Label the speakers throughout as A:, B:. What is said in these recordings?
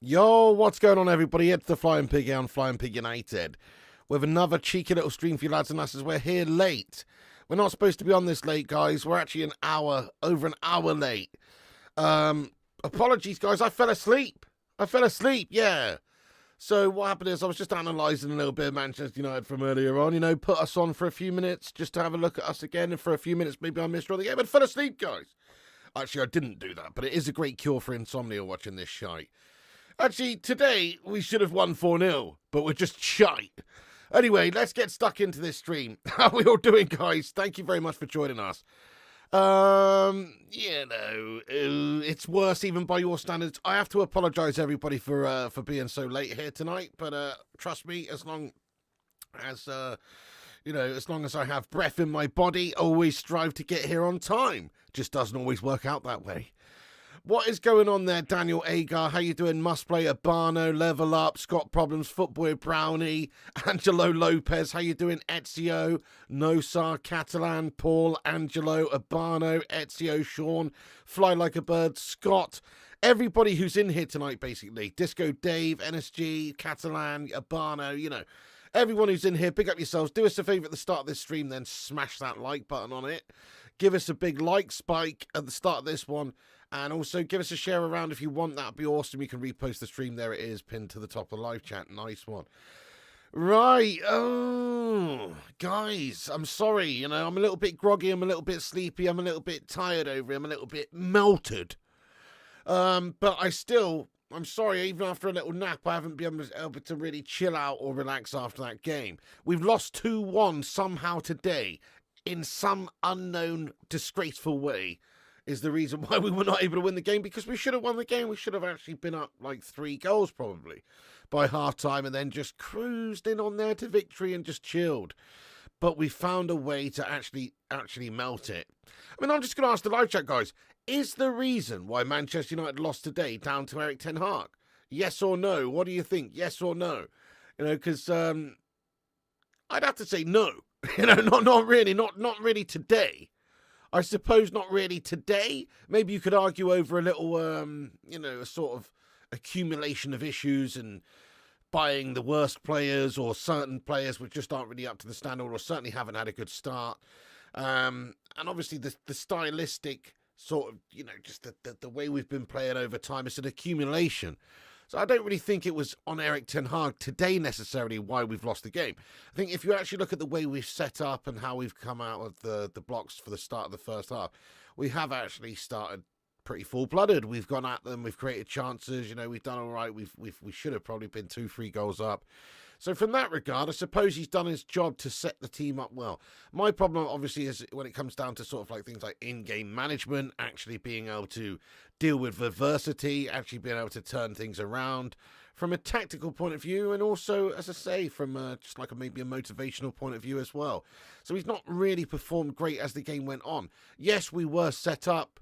A: Yo, what's going on, everybody? It's the Flying Pig here on Flying Pig United with another cheeky little stream for you lads and lasses. We're here late. We're not supposed to be on this late, guys. We're actually over an hour late. Apologies, guys. I fell asleep, yeah. So what happened is I was just analysing a little bit of Manchester United from earlier on. You know, put us on for a few minutes just to have a look at us again. And for a few minutes, maybe I missed all the game, but fell asleep, guys. Actually, I didn't do that, but it is a great cure for insomnia watching this shite. Actually, today, we should have won 4-0, but we're just shite. Anyway, let's get stuck into this stream. How are we all doing, guys? Thank you very much for joining us. It's worse even by your standards. I have to apologise, everybody, for being so late here tonight, but trust me, as long as I have breath in my body, I always strive to get here on time. Just doesn't always work out that way. What is going on there, Daniel Agar? How you doing? Must Play, Urbano, Level Up, Scott Problems, Footboy Brownie, Angelo Lopez. How you doing? Ezio, Nosar, Catalan, Paul, Angelo, Urbano, Ezio, Sean, Fly Like a Bird, Scott. Everybody who's in here tonight, basically. Disco Dave, NSG, Catalan, Urbano, you know. Everyone who's in here, big up yourselves. Do us a favour at the start of this stream, then smash that like button on it. Give us a big like spike at the start of this one. And also give us a share around if you want. That'd be awesome. You can repost the stream. There it is, pinned to the top of the live chat. Nice one. Right. Oh, guys, I'm sorry. You know, I'm a little bit groggy. I'm a little bit sleepy. I'm a little bit tired over here. I'm a little bit melted. But I'm sorry, even after a little nap, I haven't been able to really chill out or relax after that game. We've lost 2-1 somehow today in some unknown, disgraceful way. Is the reason why we were not able to win the game, because we should have won the game. We should have actually been up like 3 goals probably by half-time and then just cruised in on there to victory and just chilled. But we found a way to actually melt it. I mean, I'm just going to ask the live chat, guys. Is the reason why Manchester United lost today down to Erik Ten Hag? Yes or no? What do you think? Yes or no? You know, because I'd have to say no. You know, not really today. I suppose not really today. Maybe you could argue over a little, a sort of accumulation of issues and buying the worst players or certain players which just aren't really up to the standard or certainly haven't had a good start. And obviously the stylistic sort of, just the way we've been playing over time, it's an accumulation. So I don't really think it was on Erik Ten Hag today necessarily why we've lost the game. I think if you actually look at the way we've set up and how we've come out of the blocks for the start of the first half, we have actually started pretty full-blooded. We've gone at them, we've created chances, we've done all right. We should have probably been 2-3 goals up. So from that regard, I suppose he's done his job to set the team up well. My problem, obviously, is when it comes down to sort of like things like in-game management, actually being able to deal with adversity, actually being able to turn things around from a tactical point of view, and also, as I say, from just like maybe a motivational point of view as well. So he's not really performed great as the game went on. Yes, we were set up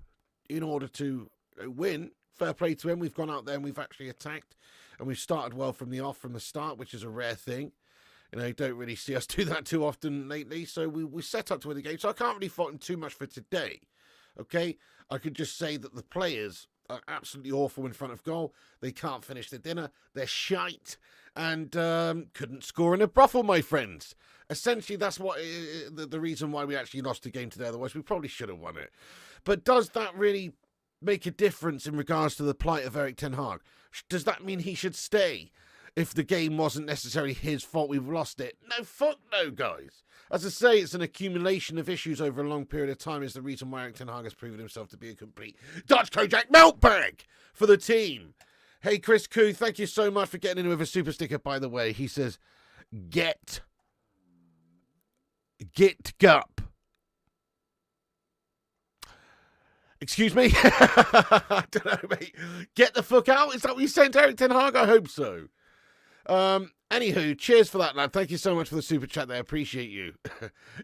A: in order to win. Fair play to him. We've gone out there and we've actually attacked. And we've started well from the start, which is a rare thing. You don't really see us do that too often lately. So we set up to win the game. So I can't really fault him too much for today. Okay? I could just say that the players are absolutely awful in front of goal. They can't finish their dinner. They're shite. And couldn't score in a brothel, my friends. Essentially, that's what the reason why we actually lost the game today. Otherwise, we probably should have won it. But does that really make a difference in regards to the plight of Erik Ten Hag? Does that mean he should stay if the game wasn't necessarily his fault we've lost it? No, fuck no, guys. As I say, it's an accumulation of issues over a long period of time is the reason why Erik Ten Hag has proven himself to be a complete Dutch Kojak meltbag for the team. Hey, Chris Koo, thank you so much for getting in with a super sticker, by the way. He says, get gup. Excuse me? I don't know, mate. Get the fuck out? Is that what you sent Erik Ten Hag? I hope so. Anywho, cheers for that, lad. Thank you so much for the super chat there. Appreciate you.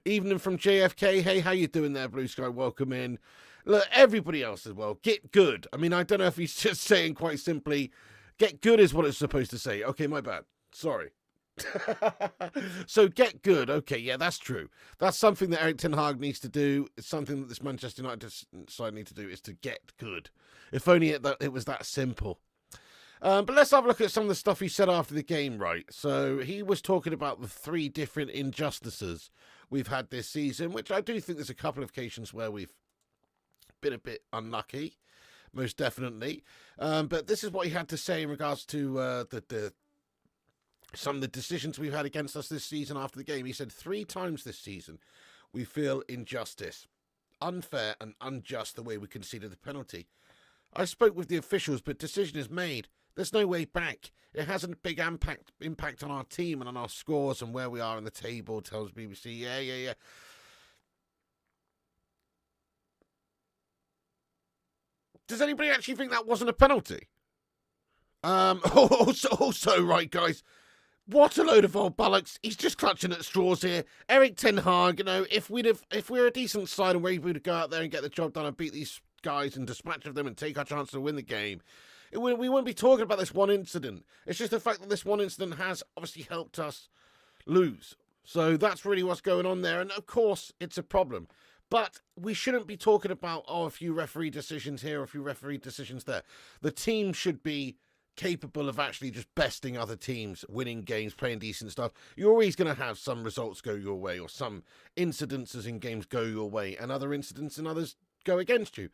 A: Evening from JFK. Hey, how you doing there, Blue Sky? Welcome in. Look, everybody else as well. Get good. I mean, I don't know if he's just saying quite simply, get good is what it's supposed to say. Okay, my bad. Sorry. So get good. Okay, yeah, that's true. That's something that Erik Ten Hag needs to do. It's something that this Manchester United side need to do, is to get good. If only it was that simple. But let's have a look at some of the stuff he said after the game, right? So he was talking about the 3 different injustices we've had this season, which I do think there's a couple of occasions where we've been a bit unlucky, most definitely. But this is what he had to say in regards to some of the decisions we've had against us this season after the game. He said 3 times this season we feel injustice, unfair and unjust the way we conceded the penalty. I spoke with the officials, but decision is made. There's no way back. It has a big impact on our team and on our scores and where we are in the table, tells BBC. Yeah. Does anybody actually think that wasn't a penalty? Also, right, guys, what a load of old bollocks. He's just clutching at straws here. Erik Ten Hag, you know, if we're a decent side and we're able to go out there and get the job done and beat these guys and dispatch of them and take our chance to win the game, we wouldn't be talking about this one incident. It's just the fact that this one incident has obviously helped us lose. So that's really what's going on there. And of course, it's a problem. But we shouldn't be talking about, a few referee decisions here, a few referee decisions there. The team should be capable of actually just besting other teams, winning games, playing decent stuff. You're always going to have some results go your way, or some incidences in games go your way, and other incidents and others go against you.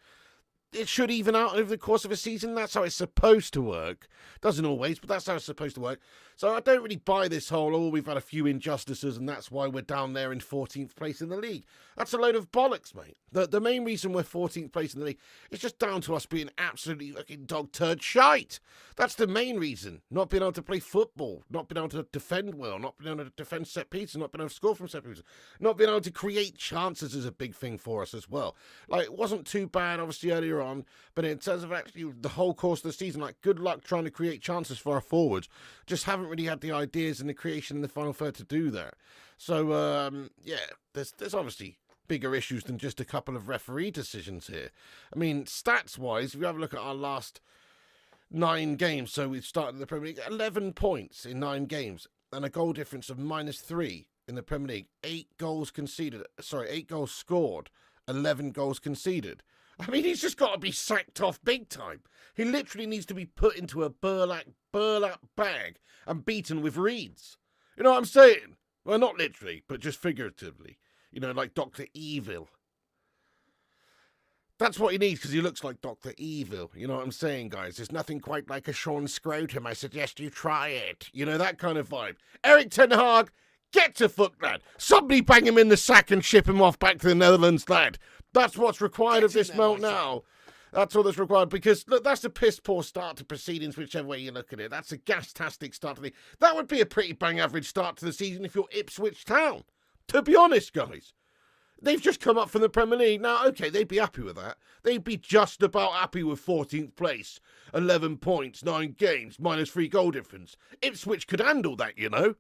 A: It should even out over the course of a season. That's how it's supposed to work. Doesn't always, but that's how it's supposed to work. So I don't really buy this whole, we've had a few injustices and that's why we're down there in 14th place in the league. That's a load of bollocks, mate. The main reason we're 14th place in the league is just down to us being absolutely fucking dog turd shite. That's the main reason. Not being able to play football, not being able to defend well, not being able to defend set pieces, not being able to score from set pieces, not being able to create chances is a big thing for us as well. Like, it wasn't too bad, obviously, earlier on, but in terms of actually the whole course of the season, like, good luck trying to create chances for our forwards. Just haven't really had the ideas and the creation in the final third to do that. So, yeah, there's obviously bigger issues than just a couple of referee decisions here. I mean, stats-wise, if you have a look at our last 9 games, so we've started the Premier League, 11 points in 9 games, and a goal difference of -3 in the Premier League. 8 goals scored, 11 goals conceded. I mean, he's just got to be sacked off big time. He literally needs to be put into a burlap bag and beaten with reeds. You know what I'm saying? Well, not literally, but just figuratively. You know, like Dr. Evil. That's what he needs, because he looks like Dr. Evil. You know what I'm saying, guys? There's nothing quite like a Sean Scrotum. I suggest you try it. You know, that kind of vibe. Erik Ten Hag, get to foot, lad. Somebody bang him in the sack and ship him off back to the Netherlands, lad. That's what's required of this melt now. That's all that's required, because, look, that's a piss-poor start to proceedings, whichever way you look at it. That's a gas-tastic start to the... That would be a pretty bang-average start to the season if you're Ipswich Town. To be honest, guys. They've just come up from the Premier League. Now, okay, they'd be happy with that. They'd be just about happy with 14th place, 11 points, 9 games, -3 goal difference. Ipswich could handle that, you know.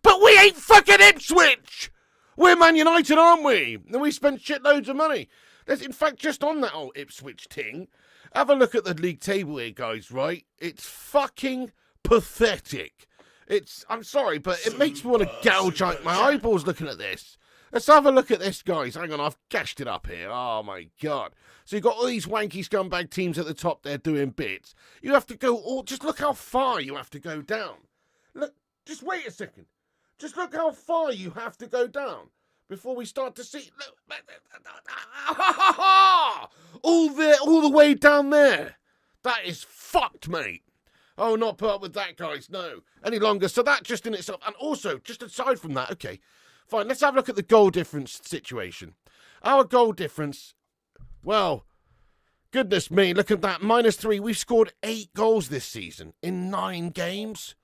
A: But we ain't fucking Ipswich! We're Man United, aren't we? And we spent shitloads of money. There's, in fact, just on that old Ipswich thing, have a look at the league table here, guys, right? It's fucking pathetic. I'm sorry, but it makes me want to gouge out my eyeballs looking at this. Let's have a look at this, guys. Hang on, I've gashed it up here. Oh, my God. So you've got all these wanky scumbag teams at the top there doing bits. You have to go just look how far you have to go down. Look, just wait a second. Just look how far you have to go down before we start to see. Look, all the way down there. That is fucked, mate. Oh, not put up with that, guys. No, any longer. So that just in itself, and also just aside from that, okay, fine. Let's have a look at the goal difference situation. Our goal difference, well, Goodness me, look at that. -3. We've scored 8 goals this season in 9 games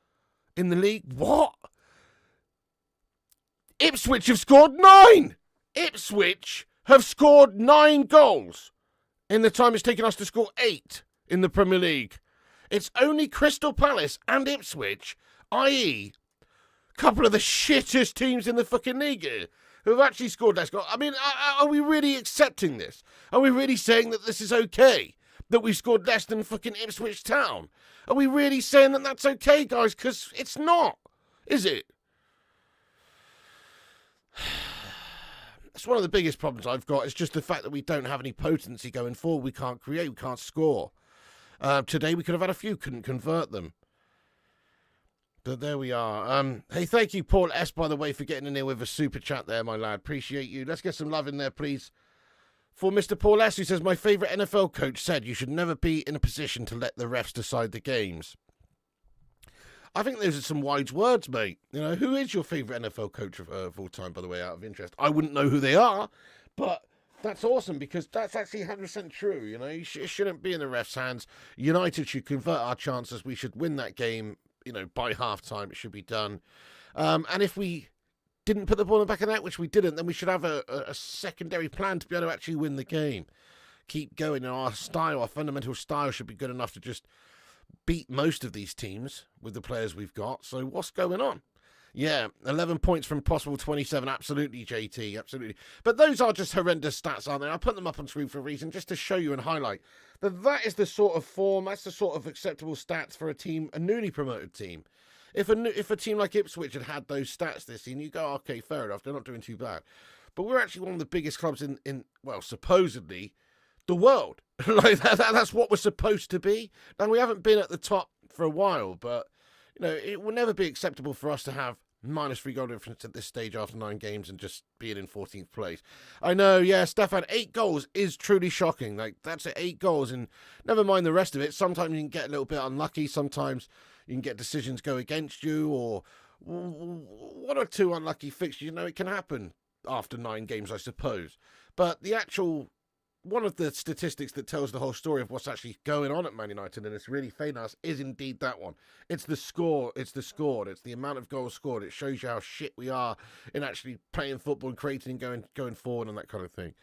A: in the league. What? Ipswich have scored 9! Ipswich have scored 9 goals in the time it's taken us to score 8 in the Premier League. It's only Crystal Palace and Ipswich, i.e., a couple of the shittest teams in the fucking league here, who have actually scored less goals. I mean, are we really accepting this? Are we really saying that this is okay? That we've scored less than fucking Ipswich Town? Are we really saying that that's okay, guys? Because it's not, is it? That's one of the biggest problems I've got. It's just the fact that we don't have any potency going forward. We can't create, we can't score. Today we could have had a few, couldn't convert them. But there we are. Hey, thank you, Paul S., by the way, for getting in there with a super chat there, my lad. Appreciate you. Let's get some love in there, please. For Mr. Paul S., who says, my favourite NFL coach said you should never be in a position to let the refs decide the games. I think those are some wise words, mate. You know, who is your favourite NFL coach of all time, by the way, out of interest? I wouldn't know who they are, but that's awesome because that's actually 100% true. You know, it shouldn't be in the refs' hands. United should convert our chances. We should win that game, you know, by half-time. It should be done. And if we didn't put the ball in the back of the net, which we didn't, then we should have a secondary plan to be able to actually win the game. Keep going. You know, our style, our fundamental style should be good enough to just beat most of these teams with the players we've got. So what's going on? Yeah, 11 points from possible 27. Absolutely, JT, absolutely. But those are just horrendous stats, aren't they? I put them up on screen for a reason, just to show you and highlight that is the sort of form, that's the sort of acceptable stats for a team, a newly promoted team. If a team like Ipswich had those stats this season, you go, okay, fair enough, they're not doing too bad. But we're actually one of the biggest clubs in well, supposedly, the world. Like that's what we're supposed to be. Now, we haven't been at the top for a while, but you know, it will never be acceptable for us to have -3 goal difference at this stage after 9 games and just being in 14th place. I know, yeah, Stefan, 8 goals is truly shocking. Like, that's 8 goals, and never mind the rest of it. Sometimes you can get a little bit unlucky. Sometimes you can get decisions go against you, or 1 or 2 unlucky fixtures. You know, it can happen after 9 games, I suppose. But the actual one of the statistics that tells the whole story of what's actually going on at Man United, and it's really failing us, is indeed that one. It's the score. It's the amount of goals scored. It shows you how shit we are in actually playing football and creating and going forward and that kind of thing.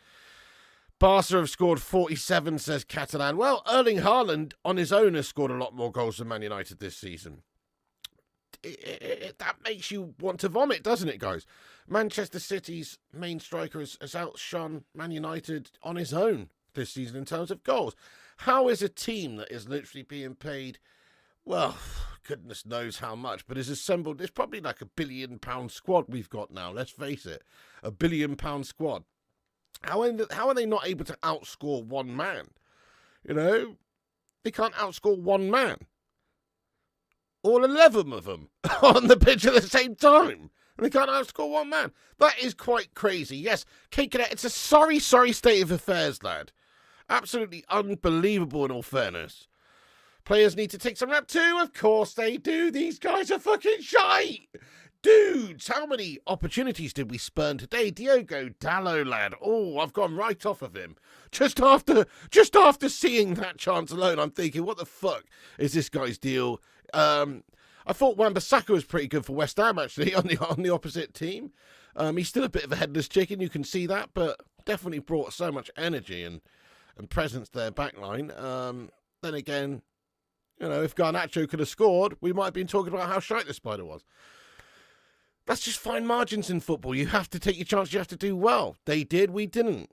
A: Barca have scored 47, says Catalan. Well, Erling Haaland on his own has scored a lot more goals than Man United this season. That makes you want to vomit, doesn't it, guys? Manchester City's main striker has outshone Man United on his own this season in terms of goals. How is a team that is literally being paid, well, goodness knows how much, but is assembled, it's probably like £1 billion squad we've got now, let's face it. £1 billion squad. How are they not able to outscore one man? You know, they can't outscore one man. All 11 of them on the pitch at the same time. And they can't outscore one man. That is quite crazy. Yes, Kate Cadet, it's a sorry state of affairs, lad. Absolutely unbelievable in all fairness. Players need to take some rep too. Of course they do. These guys are fucking shite. Dudes, how many opportunities did we spurn today? Diogo Dalot, lad. Oh, I've gone right off of him. Just after seeing that chance alone, I'm thinking, what the fuck is this guy's deal? I thought Wan-Bissaka was pretty good for West Ham, actually, on the opposite team. He's still a bit of a headless chicken, you can see that, but definitely brought so much energy and presence to their backline. Then again, you know, if Garnacho could have scored, we might have been talking about how shite the Spider was. That's just fine margins in football. You have to take your chance. You have to do well. They did. We didn't.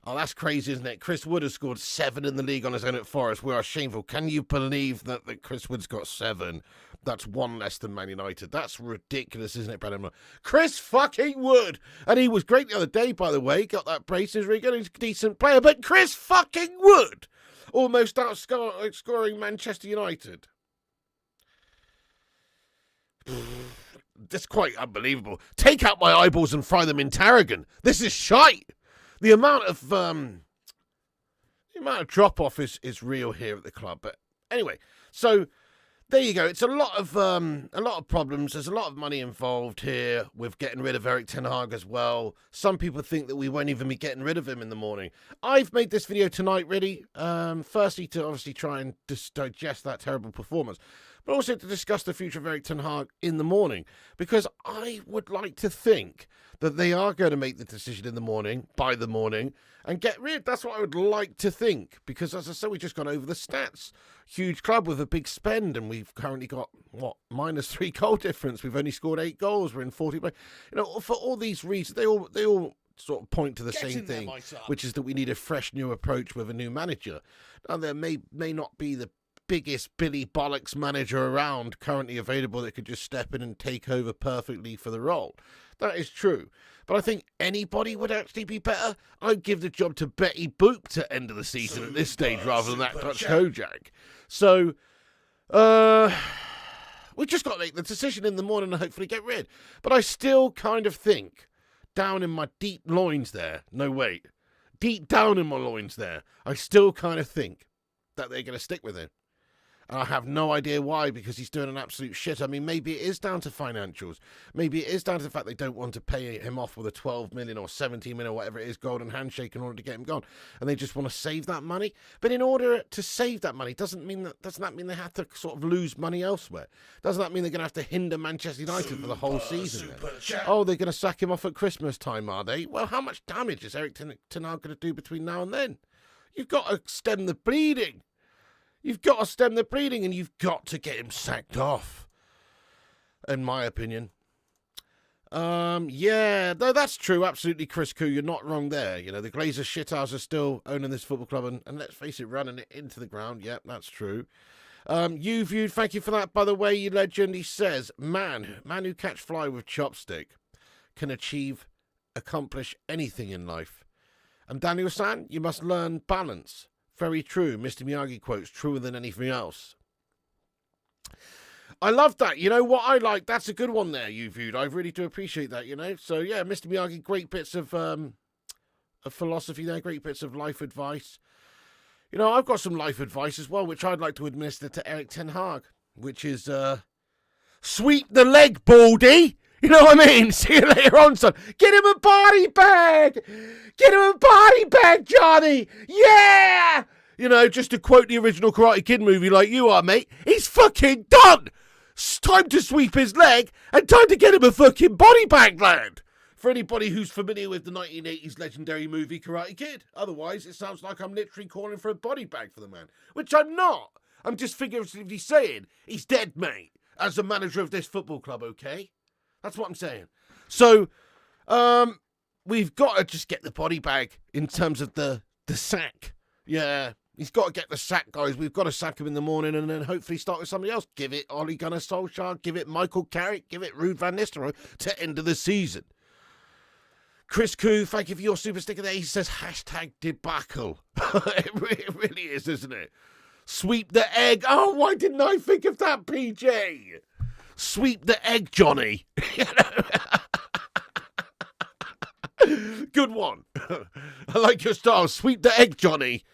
A: Oh, that's crazy, isn't it? Chris Wood has scored 7 in the league on his own at Forest. We are shameful. Can you believe that Chris Wood's got 7? That's 1 less than Man United. That's ridiculous, isn't it, Brandon? Chris fucking Wood! And he was great the other day, by the way. Got that brace. He's really good. He's a decent player. But Chris fucking Wood! Almost outscoring Manchester United. That's quite unbelievable. Take out my eyeballs and fry them in tarragon. This is shite. The amount of drop off is real here at the club. But anyway, so there you go. It's a lot of problems. There's a lot of money involved here with getting rid of Erik Ten Hag as well. Some people think that we won't even be getting rid of him in the morning. I've made this video tonight, really, firstly to obviously try and digest that terrible performance, but also to discuss the future of Erik Ten Hag in the morning, because I would like to think that they are going to make the decision in the morning, by the morning, and get rid. That's what I would like to think, because as I said, we've just gone over the stats. Huge club with a big spend, and we've currently got, what, -3 goal difference. We've only scored 8 goals. We're in 40. You know, for all these reasons, they all sort of point to the same thing, which is that we need a fresh new approach with a new manager. Now, there may not be the biggest Billy Bollocks manager around currently available that could just step in and take over perfectly for the role. That is true. But I think anybody would actually be better. I'd give the job to Betty Boop to end of the season at this stage rather than that Dutch Kojak. So, we just got to make the decision in the morning and hopefully get rid. But I still kind of think, down in my deep loins there, no wait, deep down in my loins there, I still kind of think that they're going to stick with him. And I have no idea why, because he's doing an absolute shit. I mean, maybe it is down to financials. Maybe it is down to the fact they don't want to pay him off with a 12 million or 17 million or whatever it is, golden handshake in order to get him gone. And they just want to save that money. But in order to save that money, doesn't that mean they have to sort of lose money elsewhere? Doesn't that mean they're going to have to hinder Manchester United for the whole season? Oh, they're going to sack him off at Christmas time, are they? Well, how much damage is Erik Ten Hag going to do between now and then? You've got to stem the bleeding. You've got to stem the bleeding, and you've got to get him sacked off, in my opinion. Yeah, no, that's true. Absolutely, Chris Koo, you're not wrong there. You know, the Glazer shithouse are still owning this football club, and let's face it, running it into the ground. Yep, that's true. You viewed, thank you for that, by the way, you legend. He says, man who catch fly with chopstick can accomplish anything in life. And Daniel-san, you must learn balance. Very true. Mr. Miyagi quotes, truer than anything else. I love that. You know what I like? That's a good one there, you viewed. I really do appreciate that, you know. So, yeah, Mr. Miyagi, great bits of philosophy there, great bits of life advice. You know, I've got some life advice as well, which I'd like to administer to Erik Ten Hag, which is, sweep the leg, Baldy. You know what I mean? See you later on, son. Get him a body bag. Get him a body bag, Johnny. Yeah. You know, just to quote the original Karate Kid movie like you are, mate. He's fucking done. It's time to sweep his leg and time to get him a fucking body bag, lad. For anybody who's familiar with the 1980s legendary movie Karate Kid. Otherwise, it sounds like I'm literally calling for a body bag for the man. Which I'm not. I'm just figuratively saying he's dead, mate. As the manager of this football club, okay? That's what I'm saying. So, we've got to just get the body bag in terms of the sack. Yeah, he's got to get the sack, guys. We've got to sack him in the morning and then hopefully start with somebody else. Give it Ole Gunnar Solskjaer, give it Michael Carrick, give it Ruud van Nistelrooy to end of the season. Chris Koo, thank you for your super sticker there. He says, hashtag debacle. It really is, isn't it? Sweep the egg. Oh, why didn't I think of that, PJ? Sweep the egg, Johnny. Good one. I like your style. Sweep the egg, Johnny.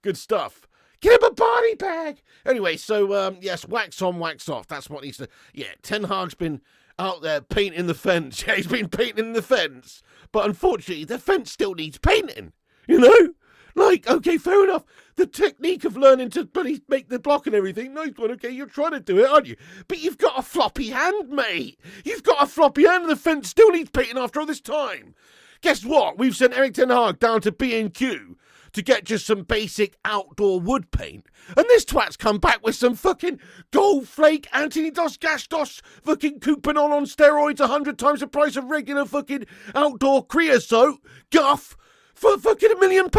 A: Good stuff. Get him a body bag. Anyway, so, yes, wax on, wax off. That's what needs to... Yeah, Ten Hag's been out there painting the fence. Yeah, he's been painting the fence. But unfortunately, the fence still needs painting. You know? Like, okay, fair enough. The technique of learning to make the block and everything, nice one, okay, you're trying to do it, aren't you? But you've got a floppy hand, mate. You've got a floppy hand and the fence still needs painting after all this time. Guess what? We've sent Erik Ten Hag down to B&Q to get just some basic outdoor wood paint. And this twat's come back with some fucking Gold Flake Anthony Dos Gastos fucking Couponon on steroids 100 times the price of regular fucking outdoor creosote guff. For fucking £1 million.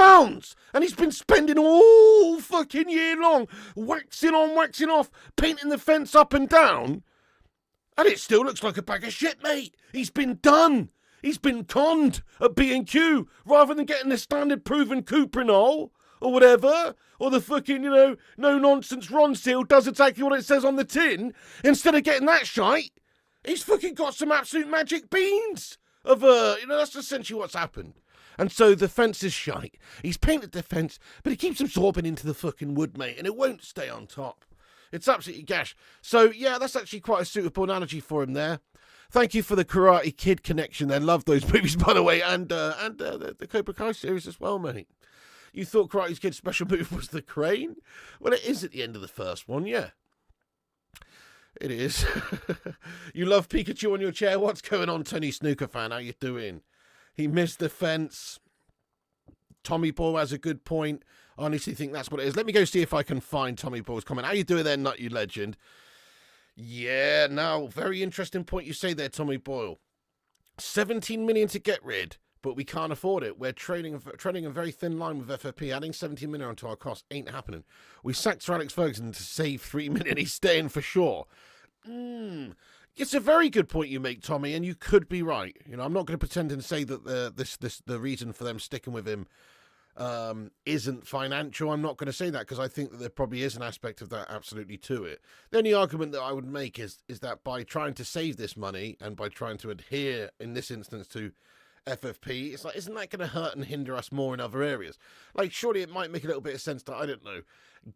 A: And he's been spending all fucking year long waxing on, waxing off, painting the fence up and down. And it still looks like a bag of shit, mate. He's been done. He's been conned at B&Q rather than getting the standard proven Cuprinol or whatever. Or the fucking, you know, no nonsense Ron Seal does exactly what it says on the tin. Instead of getting that shite, he's fucking got some absolute magic beans of, you know, that's essentially what's happened. And so the fence is shite. He's painted the fence, but he keeps absorbing into the fucking wood, mate, and it won't stay on top. It's absolutely gash. So, yeah, that's actually quite a suitable analogy for him there. Thank you for the Karate Kid connection there. Love those movies, by the way, and the Cobra Kai series as well, mate. You thought Karate Kid's special move was the crane? Well, it is at the end of the first one, yeah. It is. You love Pikachu on your chair? What's going on, Tony Snooker fan? How you doing? He missed the fence. Tommy Boyle has a good point. I honestly think that's what it is. Let me go see if I can find Tommy Boyle's comment. How you doing there, Nut, you legend? Yeah, now, very interesting point you say there, Tommy Boyle. 17 million to get rid, but we can't afford it. We're trading a very thin line with FFP. Adding 17 million onto our cost ain't happening. We sacked Sir Alex Ferguson to save 3 million. He's staying for sure. It's a very good point you make, Tommy, and you could be right. You know, I'm not going to pretend and say that the reason for them sticking with him isn't financial. I'm not going to say that because I think that there probably is an aspect of that absolutely to it. The only argument that I would make is that by trying to save this money and by trying to adhere, in this instance, to FFP, it's like, isn't that going to hurt and hinder us more in other areas? Like, surely it might make a little bit of sense to, I don't know,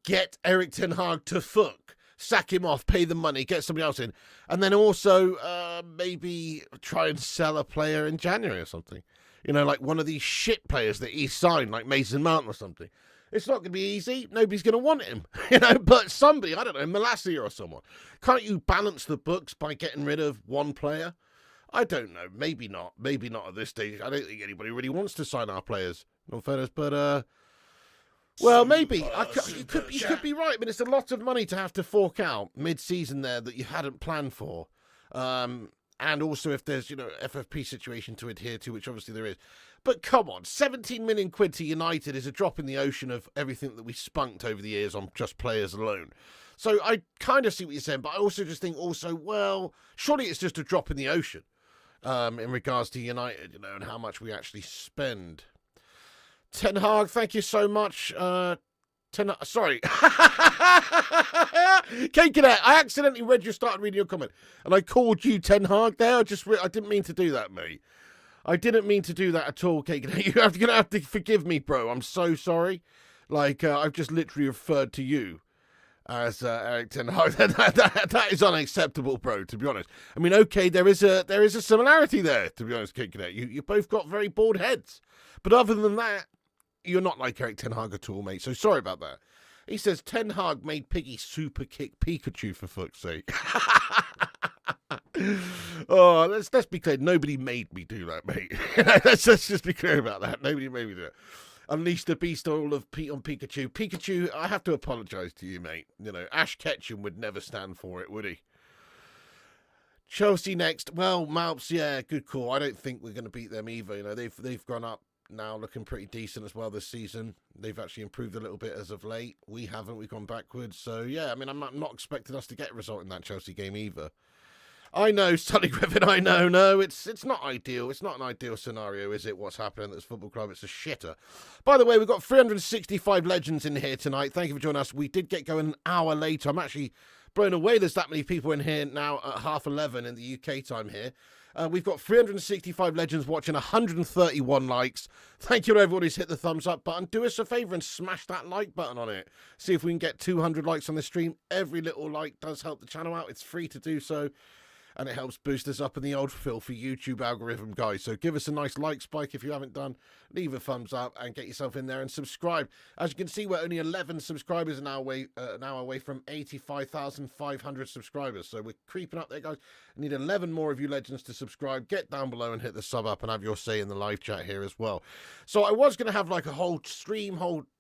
A: get Erik Ten Hag to fuck. Sack him off, pay the money, get somebody else in. And then also maybe try and sell a player in January or something. You know, like one of these shit players that he signed, like Mason Mount or something. It's not going to be easy. Nobody's going to want him. You know, but somebody, I don't know, Malacia or someone. Can't you balance the books by getting rid of one player? I don't know. Maybe not. Maybe not at this stage. I don't think anybody really wants to sign our players. No fairness, but well, maybe. You could be right, but it's a lot of money to have to fork out mid-season there that you hadn't planned for. And also if there's, you know, FFP situation to adhere to, which obviously there is. But come on, 17 million quid to United is a drop in the ocean of everything that we spunked over the years on just players alone. So I kind of see what you're saying, but I also just think well, surely it's just a drop in the ocean in regards to United, you know, and how much we actually spend. Ten Hag, thank you so much. Sorry. Kate Cadet, I accidentally started reading your comment, and I called you Ten Hag there. I didn't mean to do that, mate. I didn't mean to do that at all, Kate Cadet. You're going to have to forgive me, bro. I'm so sorry. Like, I've just literally referred to you as Erik Ten Hag. That is unacceptable, bro, to be honest. I mean, okay, there is a similarity there, to be honest, Kate Cadet. You both got very bald heads. But other than that, you're not like Erik Ten Hag at all, mate. So sorry about that. He says Ten Hag made Piggy super kick Pikachu for fuck's sake. Oh, let's be clear. Nobody made me do that, mate. let's just be clear about that. Nobody made me do it. Unleash the beast all of Pete on Pikachu. Pikachu, I have to apologise to you, mate. You know, Ash Ketchum would never stand for it, would he? Chelsea next. Well, Malps, yeah, good call. I don't think we're going to beat them either. You know, they've gone up now, looking pretty decent as well this season. They've actually improved a little bit as of late. We haven't. We've gone backwards. So, yeah, I mean, I'm not expecting us to get a result in that Chelsea game either. I know, Sully Griffin, I know. No, it's not ideal. It's not an ideal scenario, is it, what's happening at this football club? It's a shitter. By the way, we've got 365 legends in here tonight. Thank you for joining us. We did get going an hour later. I'm actually blown away there's that many people in here now at 11:30 in the UK time here. We've got 365 legends watching, 131 likes. Thank you to everyone who's hit the thumbs up button. Do us a favour and smash that like button on it. See if we can get 200 likes on the stream. Every little like does help the channel out. It's free to do so. And it helps boost us up in the old filthy YouTube algorithm, guys. So give us a nice like spike if you haven't done. Leave a thumbs up and get yourself in there and subscribe. As you can see, we're only 11 subscribers now away from 85,500 subscribers. So we're creeping up there, guys. I need 11 more of you legends to subscribe. Get down below and hit the sub up and have your say in the live chat here as well. So I was going to have like a whole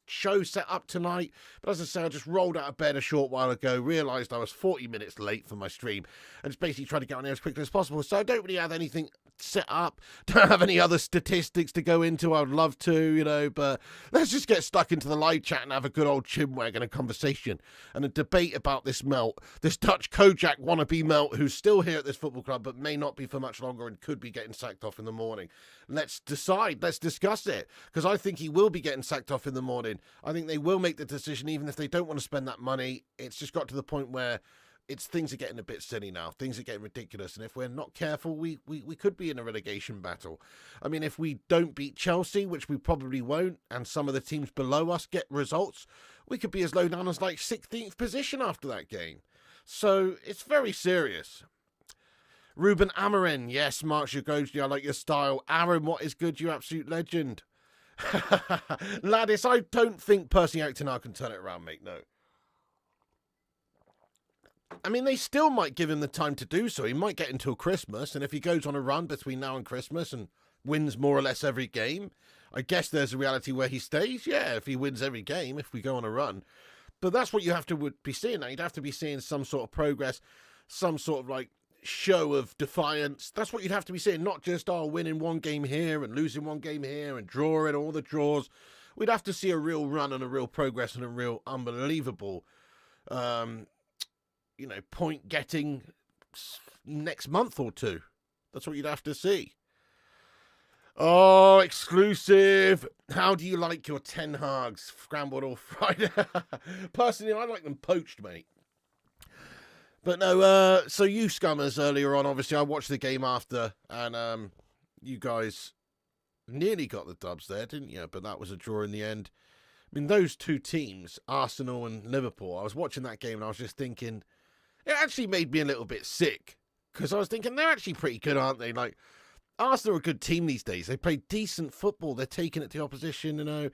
A: show set up tonight, but as I say, I just rolled out of bed a short while ago, realised I was 40 minutes late for my stream, and just basically trying to get on there as quickly as possible. So I don't really have anything set up, don't have any other statistics to go into. I would love to, you know, but let's just get stuck into the live chat and have a good old chinwag and a conversation and a debate about this melt, this Dutch Kojak wannabe melt who's still here at this football club but may not be for much longer and could be getting sacked off in the morning. Let's decide, let's discuss it, because I think he will be getting sacked off in the morning. I think they will make the decision even if they don't want to spend that money. It's just got to the point where things are getting a bit silly now. Things are getting ridiculous. And if we're not careful, we could be in a relegation battle. I mean, if we don't beat Chelsea, which we probably won't, and some of the teams below us get results, we could be as low down as like 16th position after that game. So it's very serious. Ruben Amorim, yes, Mark Jagoji, I like your style. Aaron, what is good, you absolute legend. Ladis, I don't think personally Erik Ten Hag can turn it around, mate, no. I mean, they still might give him the time to do so. He might get until Christmas, and if he goes on a run between now and Christmas and wins more or less every game, I guess there's a reality where he stays. Yeah, if he wins every game, if we go on a run. But that's what you have to be seeing now. You'd have to be seeing some sort of progress, some sort of like show of defiance. That's what you'd have to be seeing, not just, winning one game here and losing one game here and drawing all the draws. We'd have to see a real run and a real progress and a real unbelievable point getting next month or two. That's what you'd have to see. Oh, exclusive. How do you like your Ten Hags scrambled all Friday? Personally, I like them poached, mate. But no, so you scummers earlier on, obviously I watched the game after, and you guys nearly got the dubs there, didn't you? But that was a draw in the end. I mean, those two teams, Arsenal and Liverpool, I was watching that game and I was just thinking, it actually made me a little bit sick. Because I was thinking, they're actually pretty good, aren't they? Like, Arsenal are a good team these days. They play decent football. They're taking it to the opposition,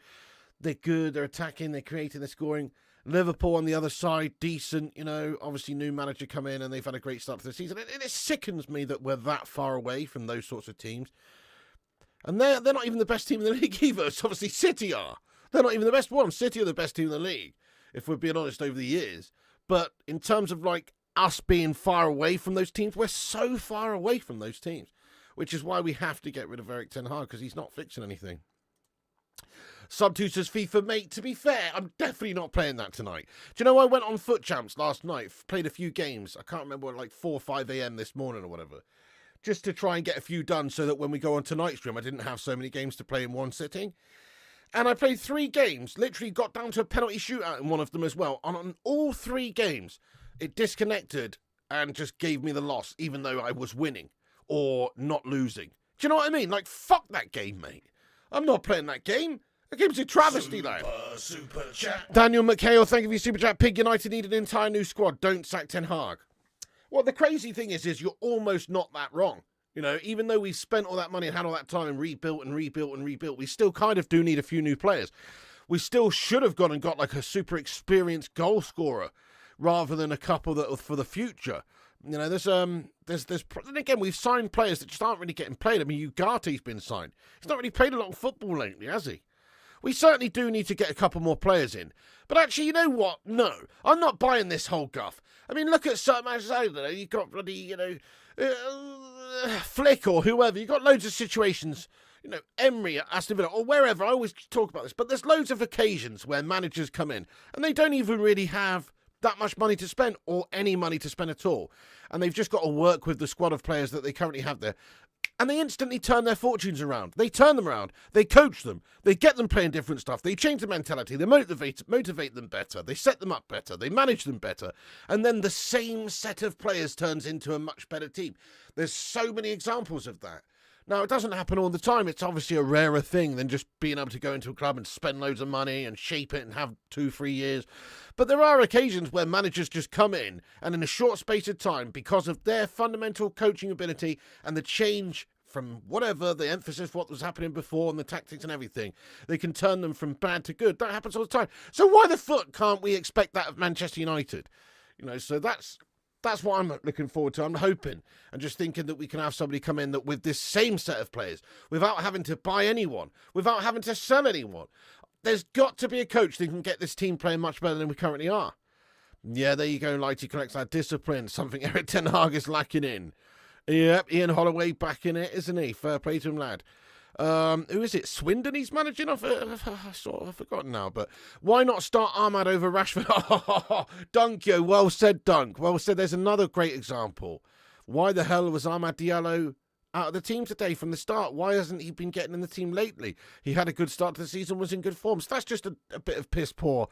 A: They're good, they're attacking, they're creating, they're scoring. Liverpool on the other side, decent, obviously new manager come in and they've had a great start to the season. And it sickens me that we're that far away from those sorts of teams. And they're not even the best team in the league either. It's obviously City are. They're not even the best one. City are the best team in the league, if we're being honest, over the years. But in terms of like us being far away from those teams, we're so far away from those teams, which is why we have to get rid of Erik Ten Hag, because he's not fixing anything. Sub2 says, FIFA, mate, to be fair, I'm definitely not playing that tonight. Do you know, I went on Foot Champs last night, played a few games. I can't remember, like 4 or 5 a.m. this morning or whatever, just to try and get a few done so that when we go on tonight's stream, I didn't have so many games to play in one sitting. And I played 3 games, literally got down to a penalty shootout in one of them as well. And on all 3 games, it disconnected and just gave me the loss, even though I was winning or not losing. Do you know what I mean? Like, fuck that game, mate. I'm not playing that game. That game's a travesty, though. Super chat. Daniel McHale, thank you for your super chat. Pig United need an entire new squad. Don't sack Ten Hag. Well, the crazy thing is you're almost not that wrong. Even though we spent all that money and had all that time and rebuilt, we still kind of do need a few new players. We still should have gone and got like a super experienced goal scorer rather than a couple that are for the future. There's and again, we've signed players that just aren't really getting played. I mean, Ugate's been signed. He's not really played a lot of football lately, has he? We certainly do need to get a couple more players in. But actually, you know what? No, I'm not buying this whole guff. I mean, look at certain matches over there. You've got bloody, Flick or whoever. You've got loads of situations, Emery at Aston Villa or wherever. I always talk about this. But there's loads of occasions where managers come in and they don't even really have that much money to spend or any money to spend at all. And they've just got to work with the squad of players that they currently have there. And they instantly turn their fortunes around. They turn them around. They coach them. They get them playing different stuff. They change the mentality. They motivate them better. They set them up better. They manage them better. And then the same set of players turns into a much better team. There's so many examples of that. Now, it doesn't happen all the time. It's obviously a rarer thing than just being able to go into a club and spend loads of money and shape it and have 2-3 years. But there are occasions where managers just come in and in a short space of time, because of their fundamental coaching ability and the change from whatever, the emphasis, what was happening before and the tactics and everything, they can turn them from bad to good. That happens all the time. So why the fuck can't we expect that of Manchester United? So that's what I'm looking forward to. I'm hoping and just thinking that we can have somebody come in that with this same set of players, without having to buy anyone, without having to sell anyone. There's got to be a coach that can get this team playing much better than we currently are. Yeah, there you go, Lighty collects that discipline, something Erik Ten Hag is lacking in. Yep, Ian Holloway back in it, isn't he? Fair play to him, lad. Who is it? Swindon he's managing? I've forgotten now, but why not start Ahmad over Rashford? Dunk, yo, well said, Dunk. Well said. There's another great example. Why the hell was Ahmad Diallo out of the team today from the start? Why hasn't he been getting in the team lately? He had a good start to the season, was in good form. So that's just a bit of piss poor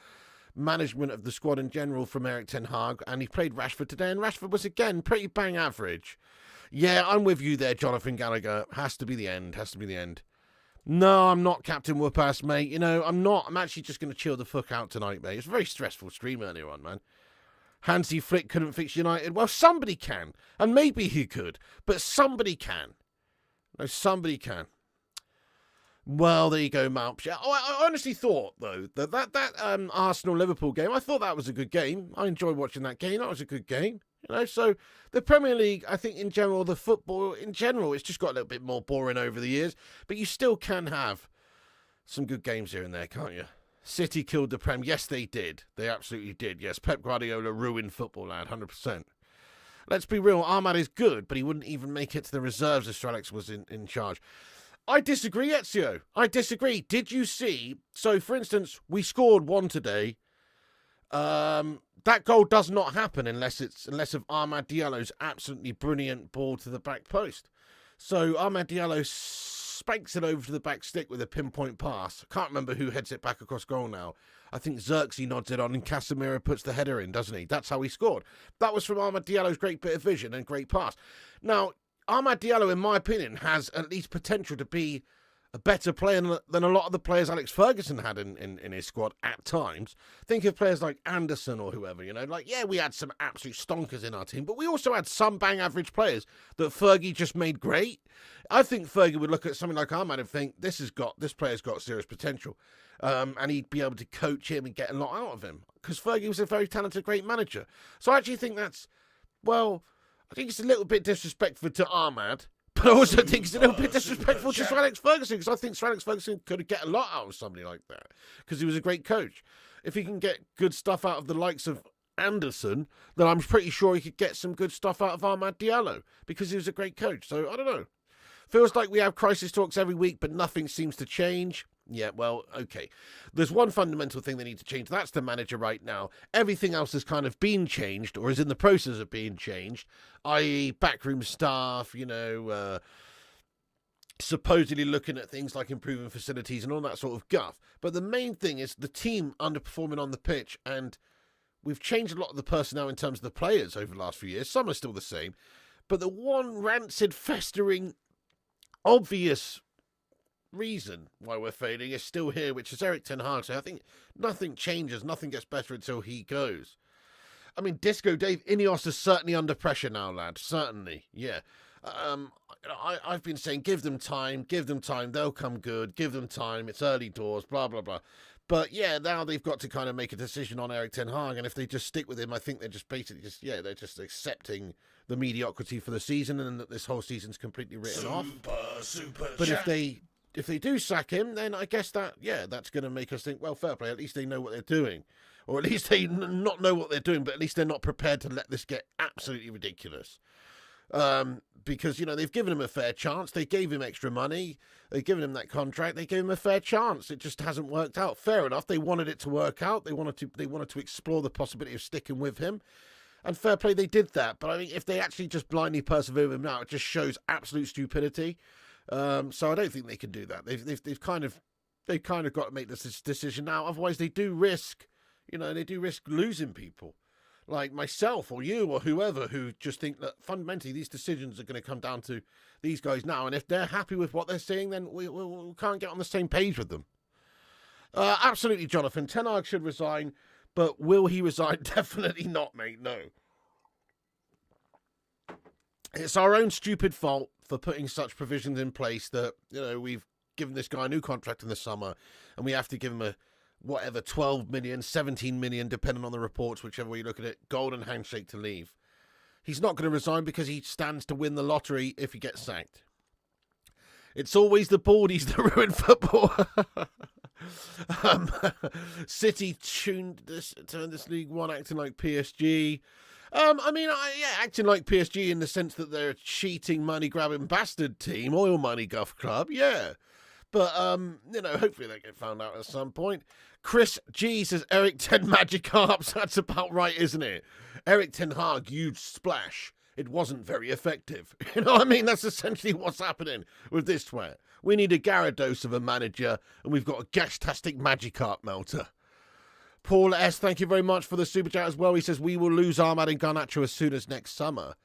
A: management of the squad in general from Erik Ten Hag, and he played Rashford today, and Rashford was, again, pretty bang average. Yeah, I'm with you there, Jonathan Gallagher. Has to be the end. Has to be the end. No, I'm not Captain Whoop-Ass, mate. You know, I'm not. I'm actually just going to chill the fuck out tonight, mate. It's a very stressful stream earlier on, man. Hansi Flick couldn't fix United. Well, somebody can. And maybe he could. But somebody can. No, somebody can. Well, there you go, Malps. Yeah, I honestly thought, though, that Arsenal-Liverpool game, I thought that was a good game. I enjoyed watching that game. That was a good game. You know, so the Premier League, I think in general, the football in general, it's just got a little bit more boring over the years. But you still can have some good games here and there, can't you? City killed the Prem. Yes, they did. They absolutely did. Yes, Pep Guardiola ruined football, lad, 100%. Let's be real. Ahmad is good, but he wouldn't even make it to the reserves if Sir Alex was in charge. I disagree, Ezio. I disagree. Did you see? So, for instance, we scored one today. That goal does not happen unless of Ahmad Diallo's absolutely brilliant ball to the back post. So Ahmad Diallo spanks it over to the back stick with a pinpoint pass. I can't remember who heads it back across goal now. I think Xerxes nods it on and Casemiro puts the header in, doesn't he? That's how he scored. That was from Ahmad Diallo's great bit of vision and great pass. Now, Ahmad Diallo, in my opinion, has at least potential to be a better player than a lot of the players Alex Ferguson had in his squad at times. Think of players like Anderson or whoever, you know. Like, yeah, we had some absolute stonkers in our team, but we also had some bang average players that Fergie just made great. I think Fergie would look at something like Ahmad and think, this player's got serious potential. And he'd be able to coach him and get a lot out of him. Because Fergie was a very talented, great manager. So I actually think I think it's a little bit disrespectful to Ahmad. But I also think it's a little bit disrespectful to Sir Alex Ferguson, because I think Sir Alex Ferguson could get a lot out of somebody like that, because he was a great coach. If he can get good stuff out of the likes of Anderson, then I'm pretty sure he could get some good stuff out of Ahmad Diallo, because he was a great coach. So, I don't know. Feels like we have crisis talks every week, but nothing seems to change. Yeah, well, okay. There's one fundamental thing they need to change. That's the manager right now. Everything else has kind of been changed, or is in the process of being changed, i.e. backroom staff, you know, supposedly looking at things like improving facilities and all that sort of guff. But the main thing is the team underperforming on the pitch, and we've changed a lot of the personnel in terms of the players over the last few years. Some are still the same. But the one rancid, festering, obvious reason why we're failing is still here, which is Erik Ten Hag. So I think nothing changes, nothing gets better until he goes. I mean, Disco Dave, INEOS is certainly under pressure now, lad. Certainly, yeah. I've been saying, give them time, they'll come good, give them time, it's early doors, blah, blah, blah. But yeah, now they've got to kind of make a decision on Erik Ten Hag, and if they just stick with him, I think they're just basically they're just accepting the mediocrity for the season, and that this whole season's completely written off. But if they do sack him, then I guess that's going to make us think, well, fair play, at least they know what they're doing. Or at least they not know what they're doing, but at least they're not prepared to let this get absolutely ridiculous. Because, you know, they've given him a fair chance. They gave him extra money. They've given him that contract. They gave him a fair chance. It just hasn't worked out. Fair enough. They wanted it to work out. They wanted to explore the possibility of sticking with him. And fair play, they did that. But I mean, if they actually just blindly persevere with him now, it just shows absolute stupidity. So I don't think they can do that. They've kind of got to make this decision now. Otherwise, they do risk losing people like myself or you or whoever who just think that fundamentally these decisions are going to come down to these guys now. And if they're happy with what they're seeing, then we can't get on the same page with them. Absolutely, Jonathan. Ten Hag should resign, but will he resign? Definitely not, mate. No. It's our own stupid fault for putting such provisions in place that, you know, we've given this guy a new contract in the summer and we have to give him a, 12 million, 17 million, depending on the reports, whichever way you look at it, golden handshake to leave. He's not going to resign because he stands to win the lottery if he gets sacked. It's always the Baldies that ruin football. City turned this League One acting like PSG. Acting like PSG in the sense that they're a cheating, money-grabbing bastard team, oil money guff club, yeah. But, hopefully they get found out at some point. Chris G says, Erik Ten Magikarps. That's about right, isn't it? Erik Ten Hag, huge splash. It wasn't very effective. You know what I mean? That's essentially what's happening with this twat. We need a Gyarados of a manager, and we've got a Gashtastic Magikarp melter. Paul S., thank you very much for the super chat as well. He says, we will lose Ahmad and Garnacho as soon as next summer.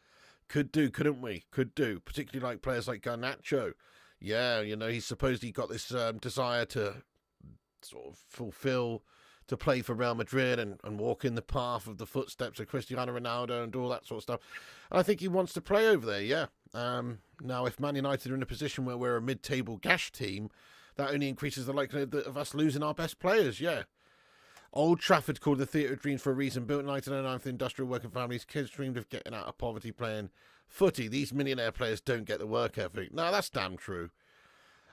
A: Could do, couldn't we? Could do. Particularly like players like Garnacho. Yeah, you know, he's supposedly got this desire to sort of fulfill, to play for Real Madrid and walk in the path of the footsteps of Cristiano Ronaldo and all that sort of stuff. I think he wants to play over there, yeah. Now, if Man United are in a position where we're a mid-table gash team, that only increases the likelihood of us losing our best players, yeah. Old Trafford called the Theatre of Dreams for a reason. Built in 1909 for industrial working families. Kids dreamed of getting out of poverty playing footy. These millionaire players don't get the work ethic. No, that's damn true.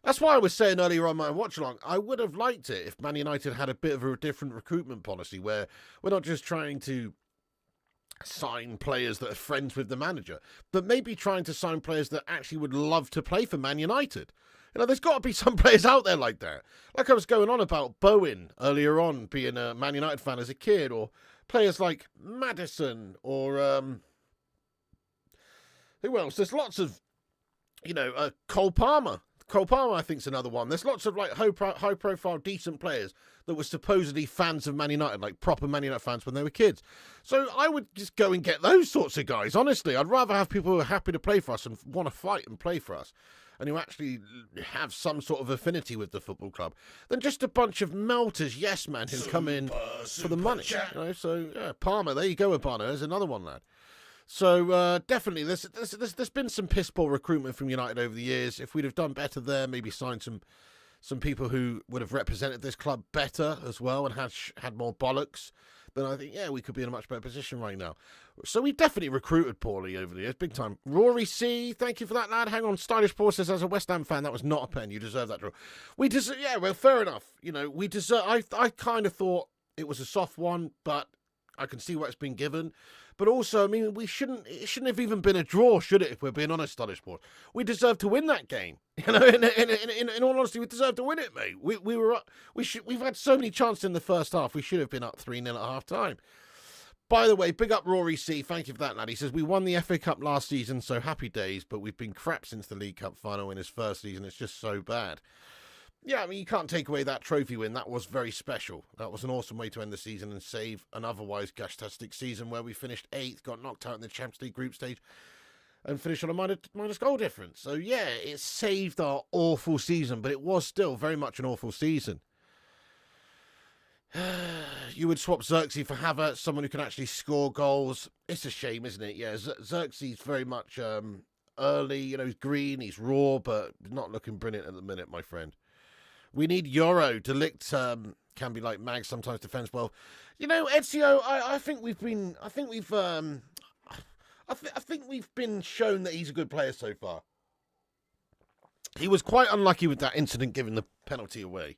A: That's why I was saying earlier on my watch-along, I would have liked it if Man United had a bit of a different recruitment policy where we're not just trying to sign players that are friends with the manager, but maybe trying to sign players that actually would love to play for Man United. You know, there's got to be some players out there like that. Like I was going on about Bowen earlier on, being a Man United fan as a kid, or players like Maddison, or who else? There's lots of, you know, Cole Palmer. Cole Palmer, I think, is another one. There's lots of like high-profile, decent players that were supposedly fans of Man United, like proper Man United fans when they were kids. So I would just go and get those sorts of guys, honestly. I'd rather have people who are happy to play for us and want to fight and play for us, and who actually have some sort of affinity with the football club, than just a bunch of melters, yes man, who come in for the money. You know? So, yeah, Palmer, there you go, Urbano. There's another one, lad. So, definitely, there's been some piss-poor recruitment from United over the years. If we'd have done better there, maybe signed some people who would have represented this club better as well and had more bollocks, then I think, yeah, we could be in a much better position right now. So we definitely recruited poorly over the years, big time. Rory C, thank you for that, lad. Hang on, Stylish Paul says, as a West Ham fan, that was not a pen. You deserve that draw. Yeah, well, fair enough. You know, we deserve. I kind of thought it was a soft one, but I can see what it's been given. But also, I mean, it shouldn't have even been a draw, should it, if we're being honest, Stylish Paul? We deserve to win that game. You know, in all honesty, we deserve to win it, mate. We've had so many chances in the first half. We should have been up 3-0 at half time. By the way, big up Rory C. Thank you for that, lad. He says, we won the FA Cup last season, so happy days, but we've been crap since the League Cup final in his first season. It's just so bad. Yeah, I mean, you can't take away that trophy win. That was very special. That was an awesome way to end the season and save an otherwise gash-tastic season where we finished 8th, got knocked out in the Champions League group stage, and finished on a minus goal difference. So, yeah, it saved our awful season, but it was still very much an awful season. You would swap Xerxes for Havertz, someone who can actually score goals. It's a shame, isn't it? Yeah, Xerxes very much early. You know, he's green, he's raw, but not looking brilliant at the minute, my friend. We need Euro. Delict can be like Mag, sometimes defends well. You know, Ezio, I think we've been shown that he's a good player so far. He was quite unlucky with that incident, giving the penalty away.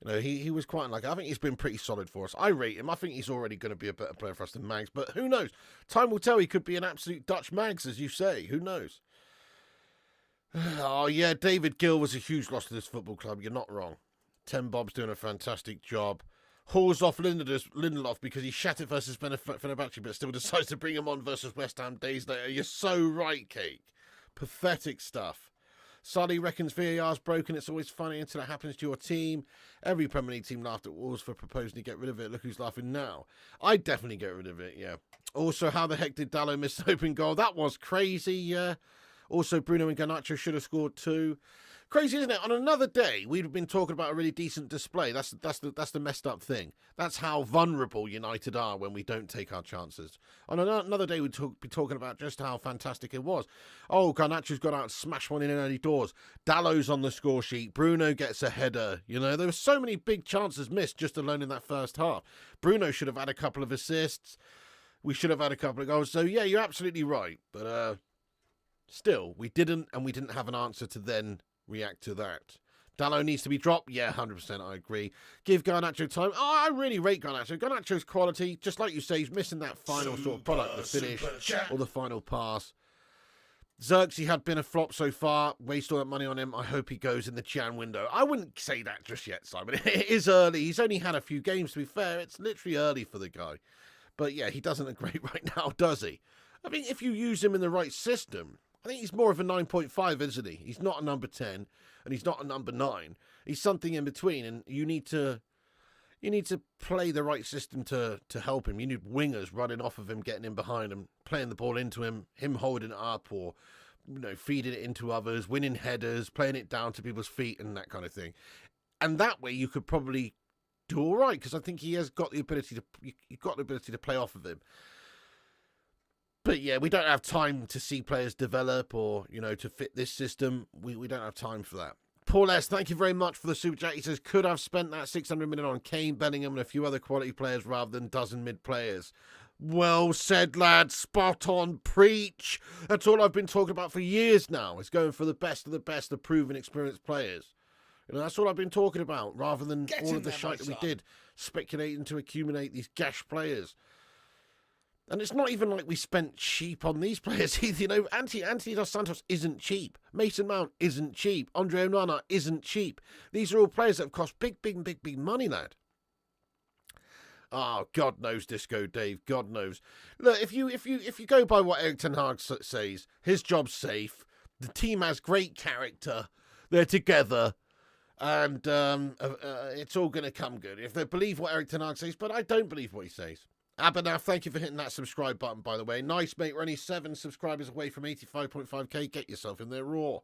A: You know, he was quite unlucky. I think he's been pretty solid for us. I rate him. I think he's already going to be a better player for us than Mags. But who knows? Time will tell. He could be an absolute Dutch Mags, as you say. Who knows? Oh, yeah, David Gill was a huge loss to this football club. You're not wrong. Ten Bob's doing a fantastic job. Hauls off Lindelof because he shat it versus Fenerbahce, but still decides to bring him on versus West Ham days later. You're so right, Cake. Pathetic stuff. Sally reckons VAR's broken. It's always funny until it happens to your team. Every Premier League team laughed at Wolves for proposing to get rid of it. Look who's laughing now. I'd definitely get rid of it, yeah. Also, how the heck did Dalot miss the open goal? That was crazy, yeah. Also, Bruno and Garnacho should have scored 2. Crazy, isn't it? On another day, we'd have been talking about a really decent display. That's the messed up thing. That's how vulnerable United are when we don't take our chances. On another day, we'd be talking about just how fantastic it was. Oh, Garnacho's got out and smashed one in early doors. Dalot's on the score sheet. Bruno gets a header. You know, there were so many big chances missed just alone in that first half. Bruno should have had a couple of assists. We should have had a couple of goals. So, yeah, you're absolutely right. But still, we didn't, and we didn't have an answer to then react to that. Dalot needs to be dropped. Yeah, 100%, I agree. Give Garnacho time. Oh, I really rate Garnacho. Garnacho's quality, just like you say, he's missing that final sort of product, the finish or the final pass. Xerxes had been a flop so far. Waste all that money on him. I hope he goes in the Jan window. I wouldn't say that just yet, Simon. It is early. He's only had a few games, to be fair. It's literally early for the guy. But yeah, he doesn't look great right now, does he? I mean, if you use him in the right system, I think he's more of a 9.5, isn't he? He's not a number 10, and he's not a number 9. He's something in between, and you need to You need to play the right system to help him. You need wingers running off of him, getting in behind him, playing the ball into him holding it up, or feeding it into others, winning headers, playing it down to people's feet and that kind of thing. And that way you could probably do all right, because I think he has got the ability to. You've got the ability to play off of him. But yeah, we don't have time to see players develop or to fit this system. We don't have time for that. Paul S, thank you very much for the super chat. He says, could have spent that 600 million on Kane, Bellingham, and a few other quality players rather than dozen mid players. Well said, lad. Spot on. Preach. That's all I've been talking about for years now. It's going for the best of the best, the proven, experienced players. That's all I've been talking about, rather than all of the shite that we did, speculating to accumulate these gash players. And it's not even like we spent cheap on these players either. Anthony Dos Santos isn't cheap. Mason Mount isn't cheap. Andre Onana isn't cheap. These are all players that have cost big money, lad. Oh, God knows, Disco Dave. God knows. Look, if you go by what Erik Ten Hag says, his job's safe. The team has great character. They're together. And it's all going to come good if they believe what Erik Ten Hag says. But I don't believe what he says. Abhinav, thank you for hitting that subscribe button, by the way. Nice, mate. We're only 7 subscribers away from 85.5k. Get yourself in there raw.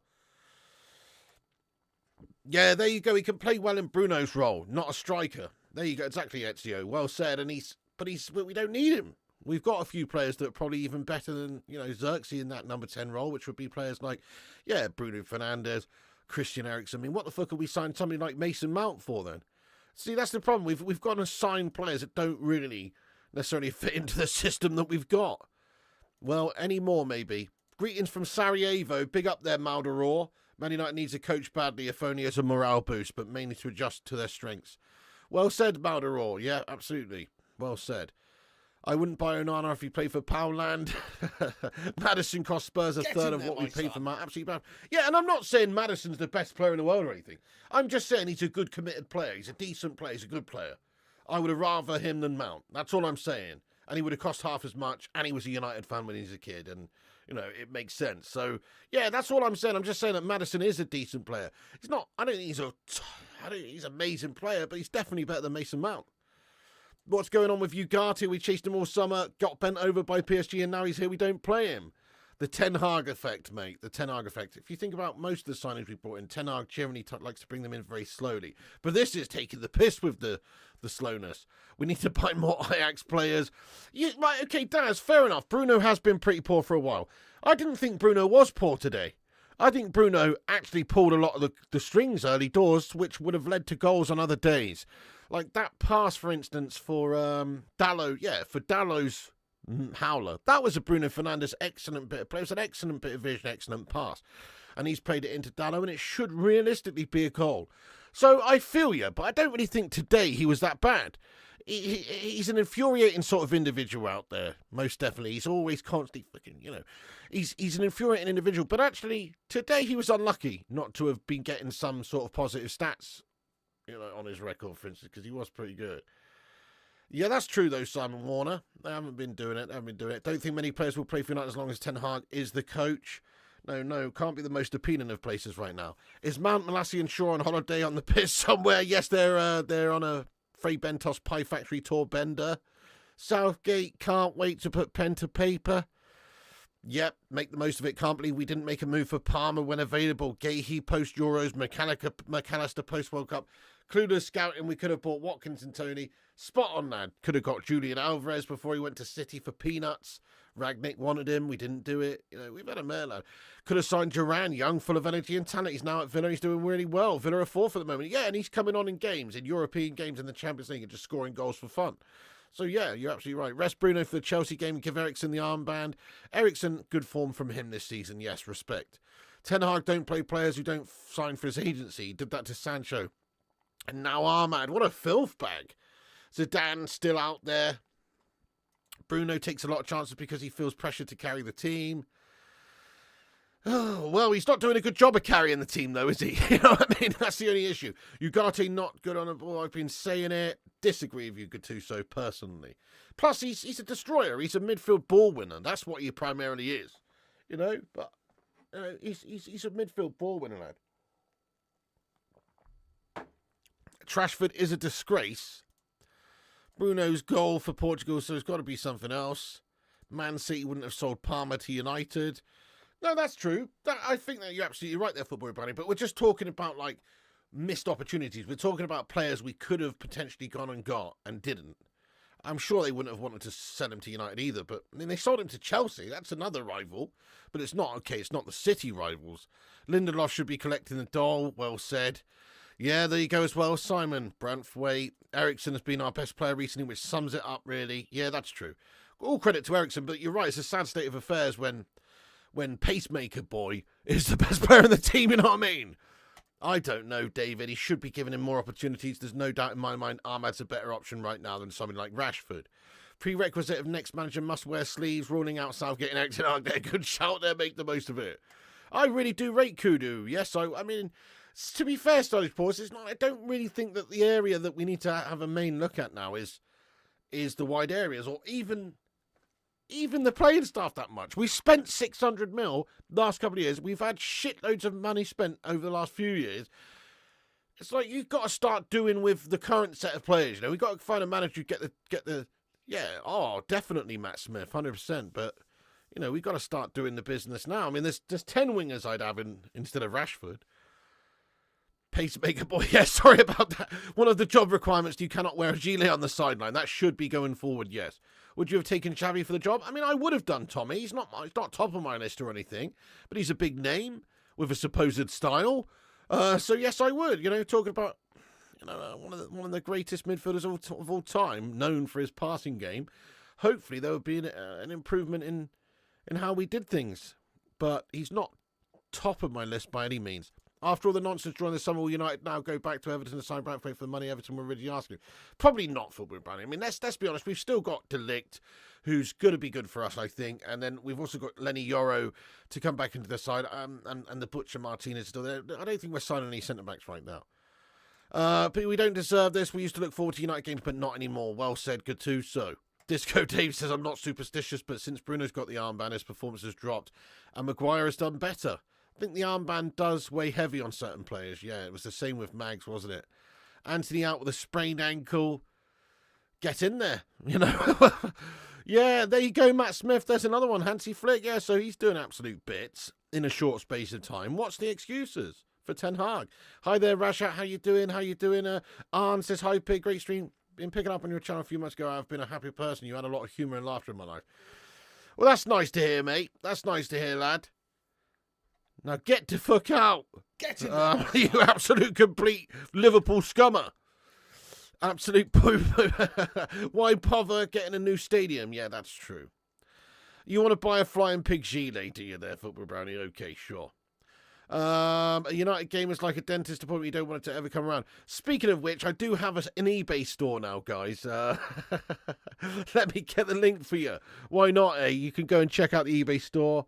A: Yeah, there you go. He can play well in Bruno's role, not a striker. There you go. Exactly, Ezio. Well said. But we don't need him. We've got a few players that are probably even better than, Xerxes in that number 10 role, which would be players like, Bruno Fernandes, Christian Eriksen. I mean, what the fuck have we signed somebody like Mason Mount for then? See, that's the problem. We've got to sign players that don't really necessarily fit into the system that we've got. Well, any more maybe. Greetings from Sarajevo. Big up there, Maldoror. Man United needs a coach badly, if only as a morale boost, but mainly to adjust to their strengths. Well said, Maldoror. Yeah, absolutely. Well said. I wouldn't buy Onana if he played for Poundland. Madison cost Spurs a third of what we paid for Matt. Absolutely bad. Yeah, and I'm not saying Madison's the best player in the world or anything. I'm just saying he's a good committed player. He's a decent player. He's a good player. I would have rather him than Mount. That's all I'm saying. And he would have cost half as much, and he was a United fan when he was a kid, and, it makes sense. So, yeah, that's all I'm saying. I'm just saying that Madison is a decent player. I don't think he's an amazing player, but he's definitely better than Mason Mount. What's going on with Ugarte? We chased him all summer, got bent over by PSG, and now he's here. We don't play him. The Ten Hag effect, mate. The Ten Hag effect. If you think about most of the signings we brought in, Ten Hag generally likes to bring them in very slowly. But this is taking the piss with the slowness. We need to buy more Ajax players. Right, okay, Daz, fair enough. Bruno has been pretty poor for a while. I didn't think Bruno was poor today. I think Bruno actually pulled a lot of the strings early doors, which would have led to goals on other days. Like that pass, for instance, for Dalot. Yeah, for Dalot's howler. That was a Bruno Fernandes excellent bit of play. It was an excellent bit of vision, excellent pass. And he's played it into Dalot, and it should realistically be a goal. So I feel you, but I don't really think today he was that bad. He's an infuriating sort of individual out there, most definitely. He's always constantly fucking, he's an infuriating individual. But actually, today he was unlucky not to have been getting some sort of positive stats, on his record, for instance, because he was pretty good. Yeah, that's true, though, Simon Warner. They haven't been doing it. Don't think many players will play for United as long as Ten Hag is the coach. No, can't be the most appealing of places right now. Is Mount, Malassi and Shaw on holiday on the piss somewhere? Yes, they're on a Frey Bentos Pie Factory tour bender. Southgate can't wait to put pen to paper. Yep, make the most of it. Can't believe we didn't make a move for Palmer when available. Gahey post Euros, McAllister post World Cup. Clueless scouting, we could have bought Watkins and Tony. Spot on, lad. Could have got Julian Alvarez before he went to City for peanuts. Ragnick wanted him. We didn't do it. We've had a mare, lad. Could have signed Duran, young, full of energy and talent. He's now at Villa. He's doing really well. Villa are fourth at the moment. Yeah, and he's coming on in games, in European games in the Champions League and just scoring goals for fun. So, yeah, you're absolutely right. Rest Bruno for the Chelsea game and give Eriksen the armband. Eriksen, good form from him this season. Yes, respect. Ten Hag don't play players who don't sign for his agency. He did that to Sancho. And now Ahmad. What a filth bag. Zidane still out there. Bruno takes a lot of chances because he feels pressure to carry the team. Oh, well, he's not doing a good job of carrying the team, though, is he? You know what I mean? That's the only issue. Ugarte not good on the ball. I've been saying it. Disagree with you, Gattuso, personally. Plus, he's a destroyer. He's a midfield ball winner. That's what he primarily is. But he's a midfield ball winner, lad. Trashford is a disgrace. Bruno's goal for Portugal, so it's got to be something else. Man City wouldn't have sold Palmer to United. No, that's true. I think that you're absolutely right there, Football Brownie. But we're just talking about, like, missed opportunities. We're talking about players we could have potentially gone and got and didn't. I'm sure they wouldn't have wanted to sell him to United either, but I mean, they sold him to Chelsea. That's another rival, but it's not okay. It's not the City rivals. Lindelof should be collecting the doll. Well said. Yeah, there you go as well, Simon. Brantthwaite. Ericsson has been our best player recently, which sums it up, really. Yeah, that's true. All credit to Ericsson, but you're right. It's a sad state of affairs when Pacemaker Boy is the best player in the team, you know what I mean? I don't know, David. He should be giving him more opportunities. There's no doubt in my mind Ahmad's a better option right now than somebody like Rashford. Prerequisite of next manager must wear sleeves, ruling out Southgate and Erik Ten Hag. They're good shout there, make the most of it. I really do rate Kudu. Yes, I mean, to be fair, Stylish Paws, it's not. I don't really think that the area that we need to have a main look at now is the wide areas, or even the playing staff that much. We spent 600 mil last couple of years. We've had shitloads of money spent over the last few years. It's like you've got to start doing with the current set of players. You know, we've got to find a manager who get the definitely Matt Smith, 100%. But you know, we've got to start doing the business now. I mean, there's 10 wingers I'd have instead of Rashford. Pacemaker Boy, yeah, sorry about that. One of the job requirements, you cannot wear a gilet on the sideline. That should be going forward, yes. Would you have taken Xavi for the job? I mean, I would have done, Tommy. He's not top of my list or anything, but he's a big name with a supposed style. So yes, I would. You know, talking about one of the greatest midfielders of all time, known for his passing game. Hopefully, there would be an improvement in how we did things, but he's not top of my list by any means. After all the nonsense during the summer, will United now go back to Everton and sign Brantford for the money Everton were really asking? Probably not, Football Brownie. I mean, let's be honest. We've still got De Ligt, who's going to be good for us, I think. And then we've also got Lenny Yoro to come back into the side, and the Butcher Martinez still there. I don't think we're signing any centre-backs right now. But we don't deserve this. We used to look forward to United games, but not anymore. Well said, Gattuso. Disco Dave says, I'm not superstitious, but since Bruno's got the armband, his performance has dropped, and Maguire has done better. I think the armband does weigh heavy on certain players. Yeah, it was the same with Mags, wasn't it? Anthony out with a sprained ankle. Get in there, you know. Yeah, there you go, Matt Smith. There's another one, Hansi Flick. Yeah, so he's doing absolute bits in a short space of time. What's the excuses for Ten Hag? Hi there, Rashat. How you doing? Arn says, hi, Pig. Great stream. Been picking up on your channel a few months ago. I've been a happy person. You had a lot of humour and laughter in my life. Well, that's nice to hear, mate. That's nice to hear, lad. Now get the fuck out.
B: Get in there.
A: You absolute complete Liverpool scummer. Absolute poo-poo. Why bother getting a new stadium? Yeah, that's true. You want to buy a flying pig gilet, do you there, Football Brownie? Okay, sure. A United game is like a dentist appointment. You don't want it to ever come around. Speaking of which, I do have an eBay store now, guys. Let me get the link for you. Why not, eh? You can go and check out the eBay store.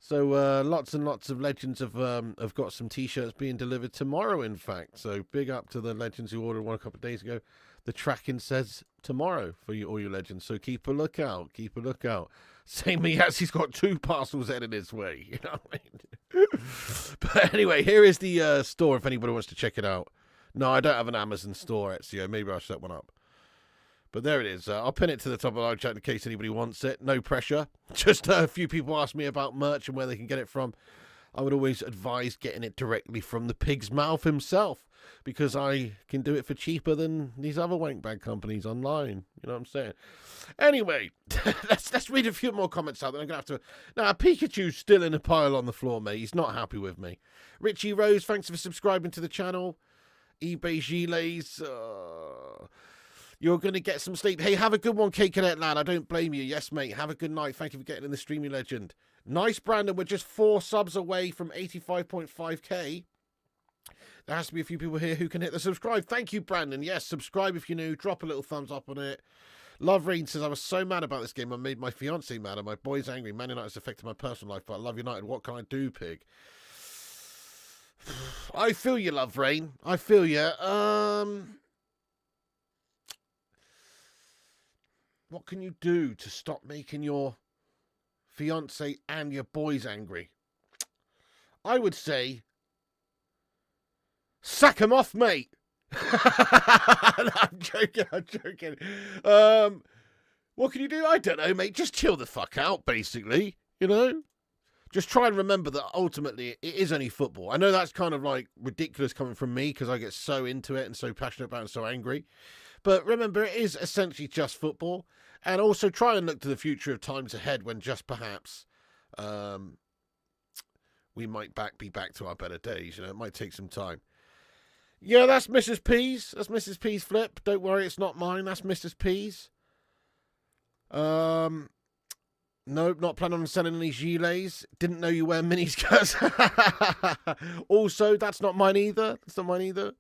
A: So lots and lots of legends have got some T-shirts being delivered tomorrow, in fact. So big up to the legends who ordered one a couple of days ago. The tracking says tomorrow for you, all you legends. So keep a lookout. Keep a lookout. Same me as he's got 2 parcels headed his way. You know what I mean? But anyway, here is the store if anybody wants to check it out. No, I don't have an Amazon store, Ezio. Maybe I'll set one up. But there it is. I'll pin it to the top of the live chat in case anybody wants it. No pressure. Just a few people ask me about merch and where they can get it from. I would always advise getting it directly from the pig's mouth himself, because I can do it for cheaper than these other wank bag companies online. You know what I'm saying? Anyway, let's read a few more comments out. Then I'm going to have to... Now, Pikachu's still in a pile on the floor, mate. He's not happy with me. Richie Rose, thanks for subscribing to the channel. eBay Gilets. You're going to get some sleep. Hey, have a good one, K Cadet lad. I don't blame you. Yes, mate. Have a good night. Thank you for getting in the stream, you legend. Nice, Brandon. We're just 4 subs away from 85.5k. There has to be a few people here who can hit the subscribe. Thank you, Brandon. Yes, subscribe if you're new. Drop a little thumbs up on it. Love Rain says, I was so mad about this game. I made my fiance mad and my boy's angry. Man United's affected my personal life, but I love United. What can I do, pig? I feel you, Love Rain. I feel you. What can you do to stop making your fiance and your boys angry? I would say, sack 'em off, mate. I'm joking. I'm joking. What can you do? I don't know, mate. Just chill the fuck out, basically. You know? Just try and remember that ultimately it is only football. I know that's kind of like ridiculous coming from me because I get so into it and so passionate about it and so angry. But remember, it is essentially just football. And also try and look to the future of times ahead when just perhaps we might be back to our better days. You know, it might take some time. Yeah, that's Mrs. P's. That's Mrs. P's flip. Don't worry, it's not mine. That's Mrs. P's. Nope, not planning on selling any gilets. Didn't know you wear miniskirts. Also, that's not mine either. That's not mine either.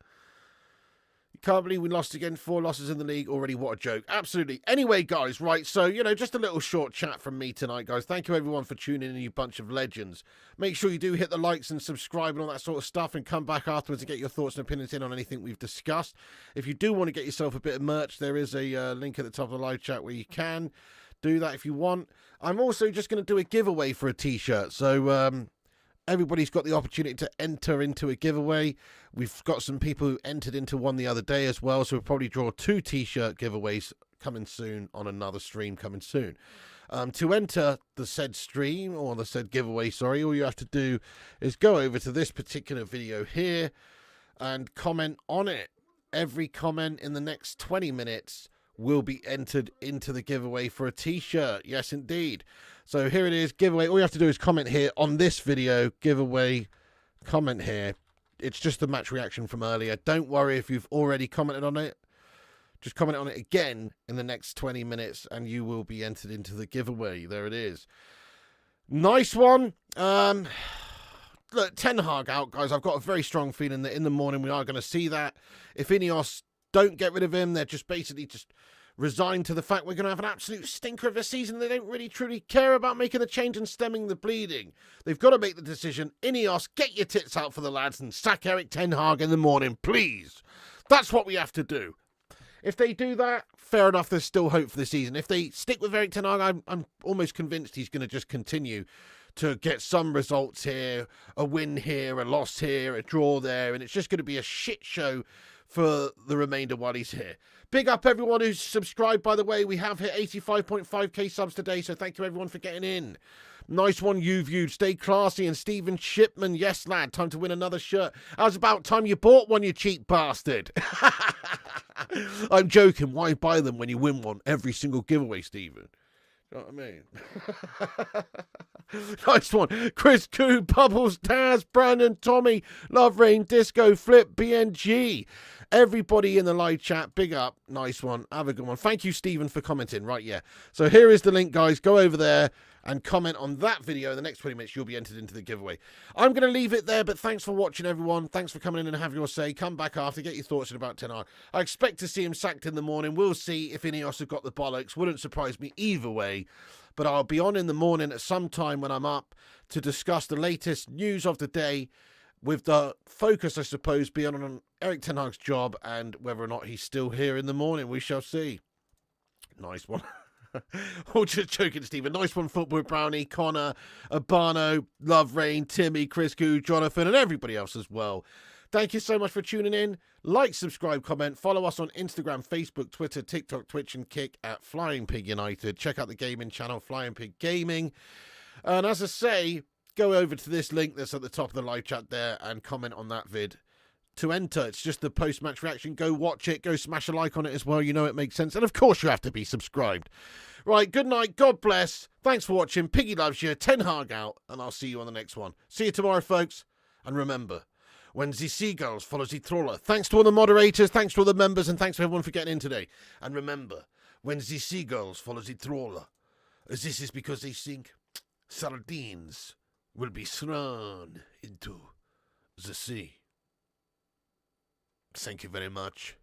A: You can't believe we lost again. 4 losses in the league already. What a joke. Absolutely. Anyway, guys, right. So, you know, just a little short chat from me tonight, guys. Thank you, everyone, for tuning in, you bunch of legends. Make sure you do hit the likes and subscribe and all that sort of stuff and come back afterwards and get your thoughts and opinions in on anything we've discussed. If you do want to get yourself a bit of merch, there is a link at the top of the live chat where you can do that if you want. I'm also just going to do a giveaway for a t-shirt. So everybody's got the opportunity to enter into a giveaway. We've got some people who entered into one the other day as well. So we'll probably draw 2 t-shirt giveaways coming soon on another stream coming soon. To enter the said stream or the said giveaway, sorry, all you have to do is go over to this particular video here and comment on it. Every comment in the next 20 minutes will be entered into the giveaway for a t-shirt. Yes, indeed. So here it is, giveaway. All you have to do is comment here on this video, giveaway, comment here. It's just the match reaction from earlier. Don't worry if you've already commented on it. Just comment on it again in the next 20 minutes and you will be entered into the giveaway. There it is. Nice one. Look, Ten Hag out, guys. I've got a very strong feeling that in the morning we are going to see that. If INEOS don't get rid of him, they're just basically just resigned to the fact we're going to have an absolute stinker of a season. They don't really truly care about making the change and stemming the bleeding. They've got to make the decision. INEOS, get your tits out for the lads and sack Erik Ten Hag in the morning, please. That's what we have to do. If they do that, fair enough, there's still hope for the season. If they stick with Erik Ten Hag, I'm almost convinced he's going to just continue to get some results here, a win here, a loss here, a draw there, and it's just going to be a shit show for the remainder while he's here. Big up everyone who's subscribed, by the way. We have hit 85.5k subs today, so thank you everyone for getting in. Nice one, you viewed. Stay classy. And Stephen Shipman, yes, lad, time to win another shirt. How's about time you bought one, you cheap bastard? I'm joking. Why buy them when you win one every single giveaway, Stephen? You know what I mean? Nice one. Chris Koo, Bubbles, Taz, Brandon, Tommy, Love Rain, Disco, Flip, BNG. Everybody in the live chat, big up. Nice one. Have a good one. Thank you, Stephen, for commenting. Right, yeah. So here is the link, guys. Go over there and comment on that video. In the next 20 minutes, you'll be entered into the giveaway. I'm going to leave it there, but thanks for watching, everyone. Thanks for coming in and have your say. Come back after, get your thoughts in about Ten Hag. I expect to see him sacked in the morning. We'll see if INEOS have got the bollocks. Wouldn't surprise me either way. But I'll be on in the morning at some time when I'm up to discuss the latest news of the day, with the focus, I suppose, being on Erik Ten Hag's job and whether or not he's still here in the morning. We shall see. Nice one. Oh, just joking, Stephen. Nice one, Football Brownie, Connor, Abano, Love Rain, Timmy, Chris Goo, Jonathan, and everybody else as well. Thank you so much for tuning in. Like, subscribe, comment. Follow us on Instagram, Facebook, Twitter, TikTok, Twitch, and Kick at Flying Pig United. Check out the gaming channel, Flying Pig Gaming. And as I say, go over to this link that's at the top of the live chat there and comment on that vid to enter. It's just the post-match reaction. Go watch it. Go smash a like on it as well. You know it makes sense. And of course you have to be subscribed. Right, good night. God bless. Thanks for watching. Piggy loves you. Ten Hag out. And I'll see you on the next one. See you tomorrow, folks. And remember, when the seagulls follow the trawler. Thanks to all the moderators. Thanks to all the members. And thanks to everyone for getting in today. And remember, when the seagulls follow the trawler, this is because they think sardines will be thrown into the sea. Thank you very much.